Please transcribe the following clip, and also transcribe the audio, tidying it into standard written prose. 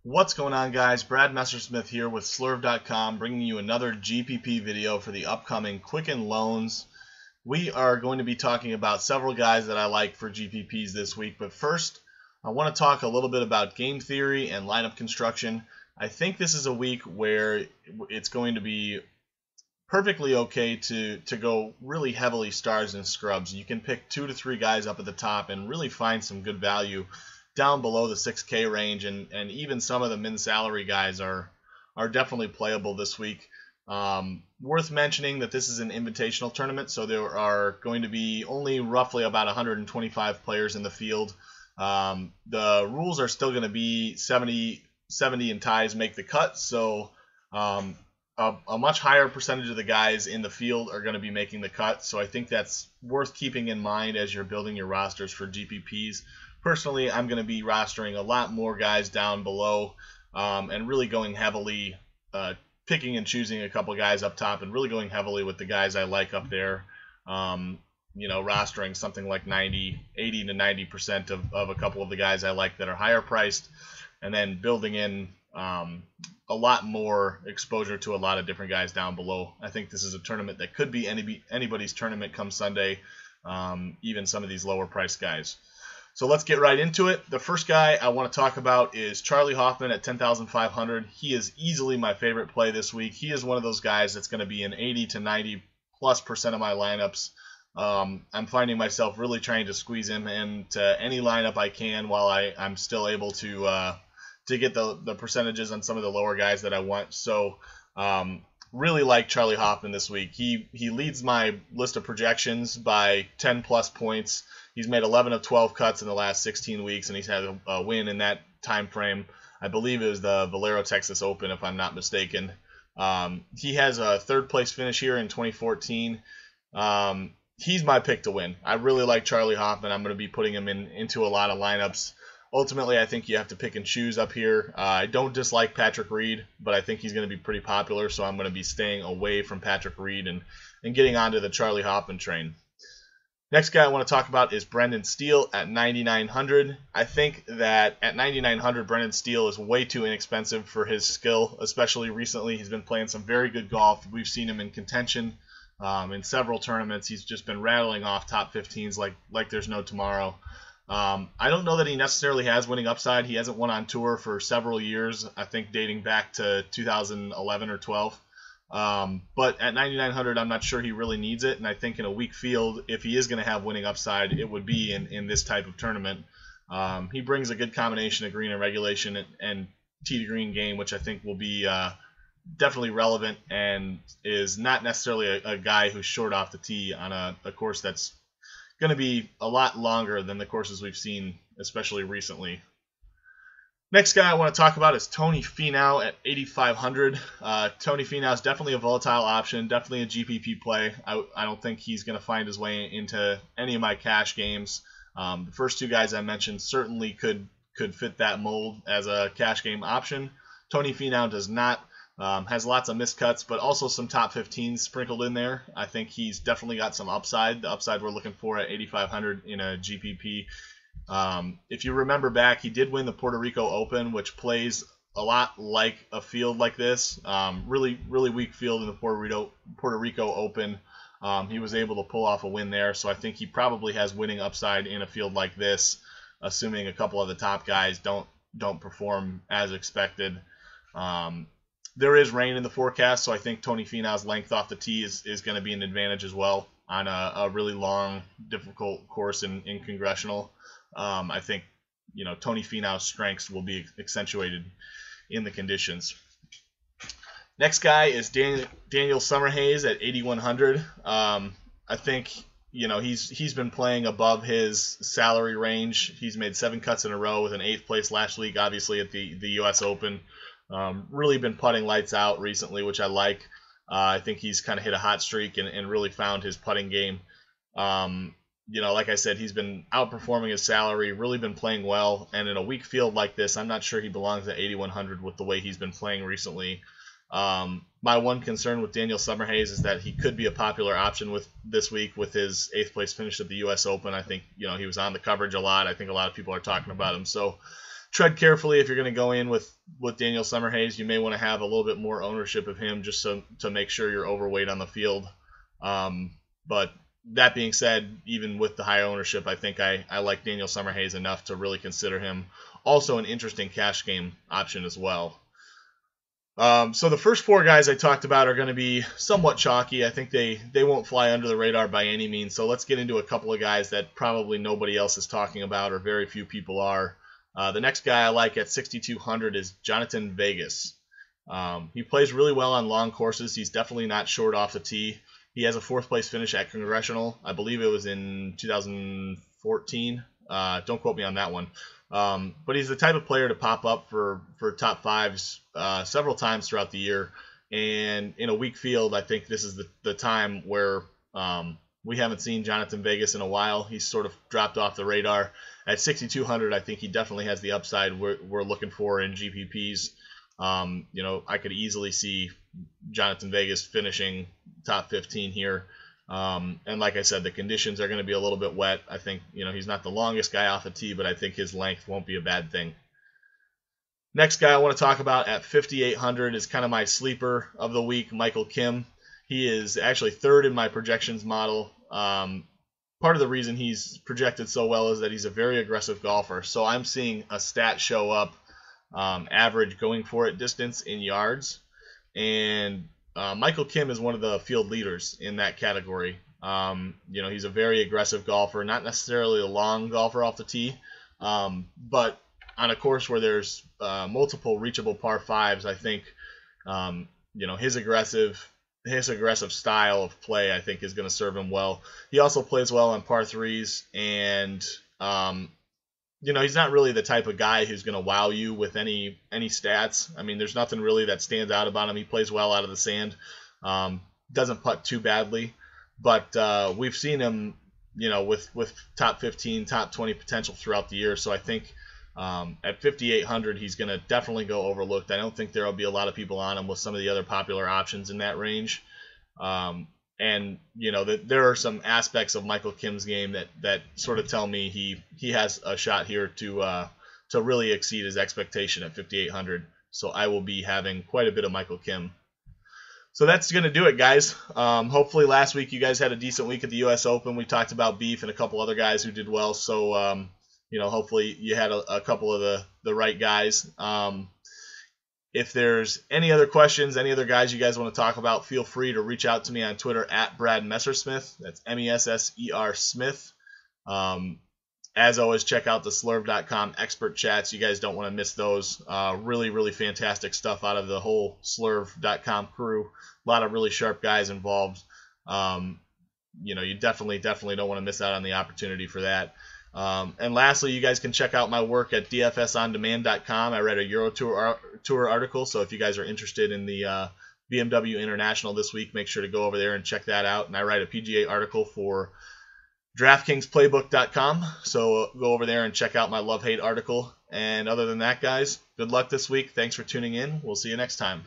What's going on, guys? Brad Messersmith here with Slurve.com, bringing you another GPP video for the upcoming Quicken loans. We are going to be talking about several guys that I like for GPPs this week, but first I want to talk a little bit about game theory and lineup construction. I think this is a week where it's going to be perfectly okay to go really heavily stars and scrubs. You can pick 2 to 3 guys up at the top and really find some good value down below the 6K range, and even some of the min salary guys are definitely playable this week. Worth mentioning that this is an invitational tournament, so there are going to be only roughly about 125 players in the field. The rules are still going to be 70 and ties make the cut, so a much higher percentage of the guys in the field are going to be making the cut, so I think that's worth keeping in mind as you're building your rosters for GPPs. Personally, I'm going to be rostering a lot more guys down below and really going heavily, picking and choosing a couple guys up top and really going heavily with the guys I like up there. Rostering something like 80 to 90% of a couple of the guys I like that are higher priced, and then building in a lot more exposure to a lot of different guys down below. I think this is a tournament that could be anybody's tournament come Sunday, even some of these lower priced guys. So let's get right into it. The first guy I want to talk about is Charlie Hoffman at 10,500. He is easily my favorite play this week. He is one of those guys that's going to be in 80 to 90+% of my lineups. I'm finding myself really trying to squeeze him into any lineup I can while I'm still able to get the percentages on some of the lower guys that I want. So really like Charlie Hoffman this week. He leads my list of projections by 10+ points. He's made 11 of 12 cuts in the last 16 weeks, and he's had a win in that time frame. I believe it was the Valero Texas Open, if I'm not mistaken. He has a third-place finish here in 2014. He's my pick to win. I really like Charlie Hoffman. I'm going to be putting him into a lot of lineups. Ultimately, I think you have to pick and choose up here. I don't dislike Patrick Reed, but I think he's going to be pretty popular, so I'm going to be staying away from Patrick Reed and getting onto the Charlie Hoffman train. Next guy I want to talk about is Brendan Steele at 9,900. I think that at 9,900, Brendan Steele is way too inexpensive for his skill, especially recently. He's been playing some very good golf. We've seen him in contention in several tournaments. He's just been rattling off top 15s like there's no tomorrow. I don't know that he necessarily has winning upside. He hasn't won on tour for several years, I think dating back to 2011 or 12. But at 9,900, I'm not sure he really needs it, and I think in a weak field, if he is going to have winning upside, it would be in this type of tournament. He brings a good combination of green and regulation and tee to green game, which I think will be definitely relevant, and is not necessarily a guy who's short off the tee on a course that's going to be a lot longer than the courses we've seen, especially recently. Next guy I want to talk about is Tony Finau at 8,500. Tony Finau is definitely a volatile option, definitely a GPP play. I don't think he's going to find his way into any of my cash games. The first 2 guys I mentioned certainly could fit that mold as a cash game option. Tony Finau does not. Has lots of missed cuts, but also some top 15s sprinkled in there. I think he's definitely got some upside. The upside we're looking for at 8,500 in a GPP. If you remember back, he did win the Puerto Rico Open, which plays a lot like a field like this. Really weak field in the Puerto Rico Open. He was able to pull off a win there, so I think he probably has winning upside in a field like this, assuming a couple of the top guys don't perform as expected. There is rain in the forecast, so I think Tony Finau's length off the tee is going to be an advantage as well on a really long, difficult course in Congressional. I think Tony Finau's strengths will be accentuated in the conditions. Next guy is Daniel Summerhays at 8,100. I think he's been playing above his salary range. He's made 7 cuts in a row with an 8th place last week, obviously at the U.S. Open. Really been putting lights out recently, which I like. I think he's kind of hit a hot streak and really found his putting game. Like I said, he's been outperforming his salary, really been playing well, and in a weak field like this, I'm not sure he belongs at 8,100 with the way he's been playing recently. My one concern with Daniel Summerhays is that he could be a popular option this week with his 8th place finish at the U.S. Open. I think he was on the coverage a lot. I think a lot of people are talking about him. So tread carefully if you're going to go in with Daniel Summerhays. You may want to have a little bit more ownership of him just to make sure you're overweight on the field. But that being said, even with the high ownership, I think I like Daniel Summerhays enough to really consider him also an interesting cash game option as well. So the first 4 guys I talked about are going to be somewhat chalky. I think they won't fly under the radar by any means. So let's get into a couple of guys that probably nobody else is talking about, or very few people are. The next guy I like at 6,200 is Jonathan Vegas. He plays really well on long courses. He's definitely not short off the tee. He has a 4th place finish at Congressional. I believe it was in 2014. Don't quote me on that one. But he's the type of player to pop up for top 5s several times throughout the year. And in a weak field, I think this is the time where we haven't seen Jonathan Vegas in a while. He's sort of dropped off the radar. At 6,200, I think he definitely has the upside we're looking for in GPPs. I could easily see Jonathan Vegas finishing top 15 here. And like I said, the conditions are going to be a little bit wet. I think, he's not the longest guy off the tee, but I think his length won't be a bad thing. Next guy I want to talk about at 5,800 is kind of my sleeper of the week, Michael Kim. He is actually 3rd in my projections model. Part of the reason he's projected so well is that he's a very aggressive golfer. So I'm seeing a stat show up, average going for it distance in yards. And Michael Kim is one of the field leaders in that category. He's a very aggressive golfer, not necessarily a long golfer off the tee, but on a course where there's multiple reachable par 5s, I think his aggressive style of play, I think, is going to serve him well. He also plays well on par 3s, and he's not really the type of guy who's going to wow you with any stats. I mean, there's nothing really that stands out about him. He plays well out of the sand, doesn't putt too badly, but we've seen him, with top 15, top 20 potential throughout the year. So I think at 5,800, he's going to definitely go overlooked. I don't think there will be a lot of people on him with some of the other popular options in that range. And that there are some aspects of Michael Kim's game that sort of tell me he has a shot here to really exceed his expectation at 5,800. So I will be having quite a bit of Michael Kim. So that's going to do it, guys. Hopefully last week you guys had a decent week at the U.S. Open. We talked about Beef and a couple other guys who did well. So hopefully you had a couple of the right guys. If there's any other questions, any other guys you guys want to talk about, feel free to reach out to me on Twitter at Brad Messersmith. That's MESSER Smith. As always, check out the slurv.com expert chats. You guys don't want to miss those. Really, really fantastic stuff out of the whole slurv.com crew. A lot of really sharp guys involved. You definitely don't want to miss out on the opportunity for that. And lastly, you guys can check out my work at dfsondemand.com. I read a Euro Tour article, so if you guys are interested in the BMW International this week, make sure to go over there and check that out. And I write a PGA article for DraftKingsPlaybook.com, so go over there and check out my love-hate article. And other than that, guys, good luck this week. Thanks for tuning in. We'll see you next time.